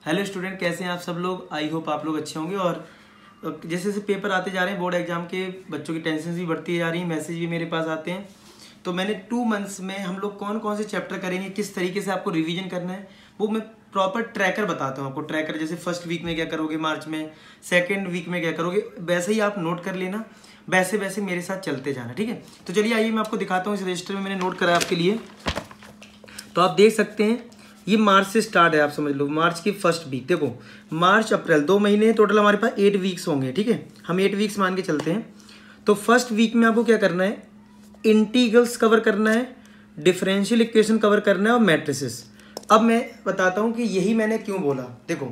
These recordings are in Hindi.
हेलो स्टूडेंट, कैसे हैं आप सब लोग। आई होप आप लोग अच्छे होंगे। और जैसे जैसे पेपर आते जा रहे हैं बोर्ड एग्जाम के, बच्चों की टेंशन भी बढ़ती जा रही है, मैसेज भी मेरे पास आते हैं। तो मैंने 2 मंथ्स में हम लोग कौन कौन से चैप्टर करेंगे, किस तरीके से आपको रिवीजन करना है, वो मैं प्रॉपर ट्रैकर बताता हूँ आपको। ट्रैकर जैसे फर्स्ट वीक में क्या करोगे मार्च में, सेकेंड वीक में क्या करोगे, वैसे ही आप नोट कर लेना, वैसे वैसे मेरे साथ चलते जाना, ठीक है। तो चलिए आइए मैं आपको दिखाता हूँ। इस रजिस्टर में मैंने नोट करा आपके लिए, तो आप देख सकते हैं ये मार्च से स्टार्ट है। आप समझ लो मार्च की फर्स्ट वीक। देखो मार्च अप्रैल 2 महीने हैं, टोटल हमारे पास 8 वीक्स होंगे, ठीक है। हम 8 वीक्स मान के चलते हैं। तो फर्स्ट वीक में आपको क्या करना है, इंटीग्रल्स कवर करना है, डिफरेंशियल इक्वेशन कवर करना है और मैट्रिसेस। अब मैं बताता हूँ कि यही मैंने क्यों बोला। देखो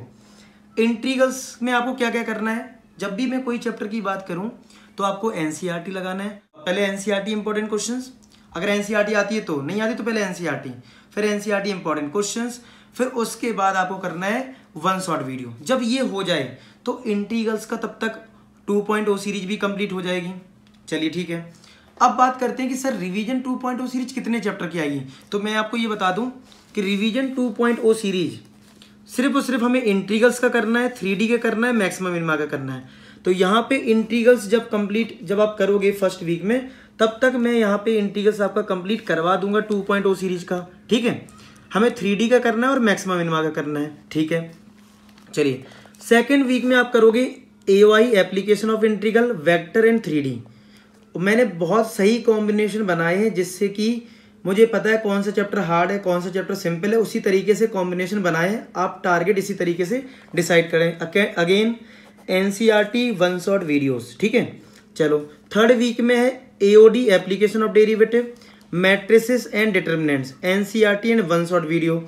इंटीग्रल्स में आपको क्या क्या करना है, जब भी मैं कोई चैप्टर की बात करूँ तो आपको एनसीईआरटी लगाना है। पहले एनसीईआरटी इंपॉर्टेंट क्वेश्चंस, अगर एनसीईआरटी आती है तो, नहीं आती तो पहले एनसीईआरटी, फिर एनसीईआरटी इंपॉर्टेंट क्वेश्चंस, फिर उसके बाद आपको करना है 1 शॉर्ट वीडियो। जब ये हो जाए तो इंटीग्रल्स का तब तक 2.0 सीरीज भी कंप्लीट हो जाएगी। चलिए ठीक है। अब बात करते हैं कि सर रिवीजन 2.0 सीरीज कितने चैप्टर की आएगी। तो मैं आपको ये बता दूं कि रिवीजन 2.0 सीरीज सिर्फ और सिर्फ हमें इंटीग्रल्स का करना है, 3D का करना है, मैक्सिमम मिनिमा का करना है। तो यहाँ पे इंटीग्रल्स जब आप करोगे फर्स्ट वीक में, तब तक मैं यहाँ पे इंटीग्रल्स आपका कंप्लीट करवा दूंगा 2.0 सीरीज का, ठीक है। हमें 3D का करना है और मैक्सिमम मिनिमा का करना है, ठीक है। चलिए सेकेंड वीक में आप करोगे AOI application of integral, vector and 3D। मैंने बहुत सही कॉम्बिनेशन बनाए हैं जिससे कि मुझे पता है कौन सा चैप्टर हार्ड है, कौन सा चैप्टर सिंपल है, उसी तरीके से कॉम्बिनेशन बनाए हैं। आप टारगेट इसी तरीके से डिसाइड करें। अगेन एनसीईआरटी 1 शॉट वीडियोस, ठीक है। चलो थर्ड वीक में है AOD application of derivative, matrices and determinants, NCERT and 1 shot video.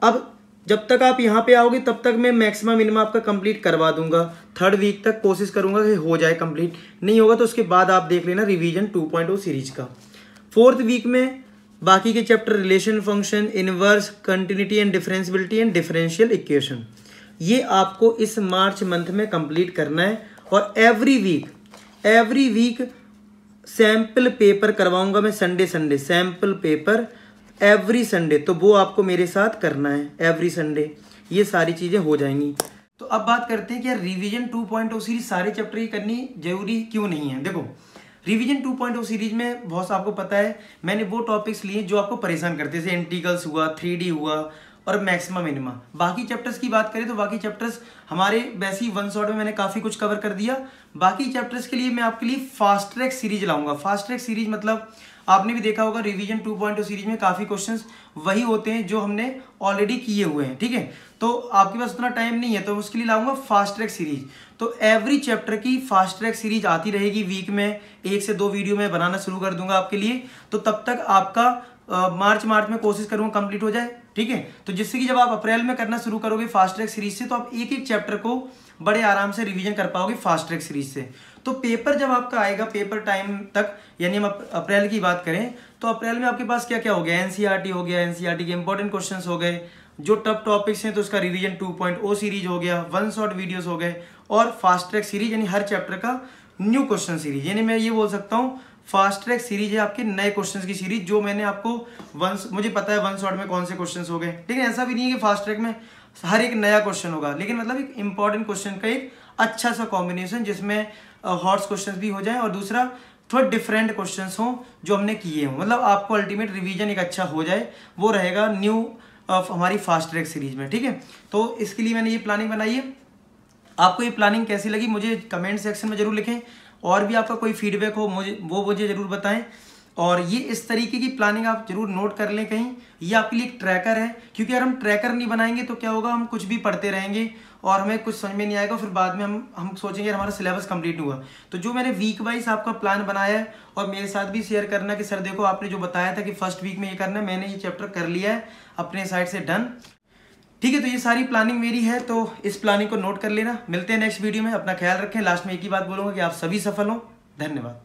अब जब तक आप यहाँ पे आओगे तब तक मैं मैक्सिमम मिनिमम आपका कंप्लीट करवा दूंगा। थर्ड वीक तक कोशिश करूंगा कि हो जाए कंप्लीट, नहीं होगा तो उसके बाद आप देख लेना रिवीजन 2.0 सीरीज का। फोर्थ वीक में बाकी के chapter relation function, inverse, continuity and differentiability and differential equation, ये आपको इस मार्च मंथ में कंप्लीट करना है। और एवरी वीक सैम्पल पेपर करवाऊंगा मैं, Sunday sample paper every Sunday, तो वो आपको मेरे साथ करना है एवरी संडे। ये सारी चीजें हो जाएंगी। तो अब बात करते हैं कि रिवीजन 2.0 सीरीज सारे चैप्टर की करनी जरूरी क्यों नहीं है। देखो रिवीजन 2.0 सीरीज में बहुत सा आपको पता है मैंने वो टॉपिक्स लिए जो आपको परेशान करते हैं, जैसे इंटीग्रल्स हुआ, 3D हुआ और मैक्सिमम मिनिमा। बाकी चैप्टर्स की बात करें तो बाकी चैप्टर्स हमारे वैसे ही 1 शॉट में मैंने काफ़ी कुछ कवर कर दिया। बाकी चैप्टर्स के लिए मैं आपके लिए फास्ट ट्रैक सीरीज लाऊंगा। फास्ट ट्रैक सीरीज मतलब आपने भी देखा होगा रिवीजन 2.0 सीरीज में काफ़ी क्वेश्चंस वही होते हैं जो हमने ऑलरेडी किए हुए हैं, ठीक है। तो आपके पास उतना टाइम नहीं है तो उसके लिए लाऊंगा फास्ट ट्रैक सीरीज। तो एवरी चैप्टर की फास्ट ट्रैक सीरीज आती रहेगी वीक में, 1 से 2 वीडियो में बनाना शुरू कर दूंगा आपके लिए। तो तब तक आपका मार्च में कोशिश करूंगा कंप्लीट हो जाए, ठीक है। तो जिससे कि जब आप अप्रैल में करना शुरू करोगे फास्ट ट्रैक सीरीज से, तो आप एक एक चैप्टर को बड़े आराम से रिवीजन कर पाओगे फास्ट ट्रैक सीरीज से। तो पेपर जब आपका आएगा पेपर टाइम तक, यानी हम अप्रैल की बात करें तो अप्रैल में आपके पास क्या क्या हो गया, एनसीईआरटी हो गया, एनसीईआरटी के इंपॉर्टेंट क्वेश्चंस हो गए, जो टफ टॉपिक्स हैं तो उसका रिवीजन 2.0 सीरीज हो गया, 1 शॉट वीडियोस हो गए, और फास्ट ट्रैक सीरीज यानी हर चैप्टर का न्यू क्वेश्चन सीरीज। यानी मैं ये बोल सकता हूँ फास्ट ट्रैक सीरीज है आपके नए क्वेश्चंस की सीरीज, जो मैंने आपको मुझे पता है 1 शॉट में कौन से क्वेश्चंस हो गए। लेकिन ऐसा भी नहीं है कि फास्ट ट्रैक में हर एक नया क्वेश्चन होगा, लेकिन मतलब एक इंपॉर्टेंट क्वेश्चन का एक अच्छा सा कॉम्बिनेशन जिसमें हॉट्स क्वेश्चंस भी हो जाए और दूसरा थोड़ा डिफरेंट क्वेश्चंस हो जो हमने किए हों। मतलब आपको अल्टीमेट रिवीजन एक अच्छा हो जाए, वो रहेगा न्यू हमारी फास्ट ट्रैक सीरीज में, ठीक है। तो इसके लिए मैंने ये प्लानिंग बनाई है। आपको ये प्लानिंग कैसी लगी मुझे कमेंट सेक्शन में जरूर लिखें, और भी आपका कोई फीडबैक हो मुझे जरूर बताएं। और ये इस तरीके की प्लानिंग आप जरूर नोट कर लें कहीं, ये आपके लिए एक ट्रैकर है। क्योंकि अगर हम ट्रैकर नहीं बनाएंगे तो क्या होगा, हम कुछ भी पढ़ते रहेंगे और हमें कुछ समझ में नहीं आएगा, फिर बाद में हम सोचेंगे हमारा सिलेबस कंप्लीट हुआ। तो जो मैंने वीक वाइज आपका प्लान बनाया है, और मेरे साथ भी शेयर करना कि सर देखो आपने जो बताया था कि फर्स्ट वीक में ये करना है, मैंने ये चैप्टर कर लिया है अपने साइड से, डन, ठीक है। तो ये सारी प्लानिंग मेरी है, तो इस प्लानिंग को नोट कर लेना। मिलते हैं नेक्स्ट वीडियो में, अपना ख्याल रखें। लास्ट में एक ही बात बोलूँगा कि आप सभी सफल हों। धन्यवाद।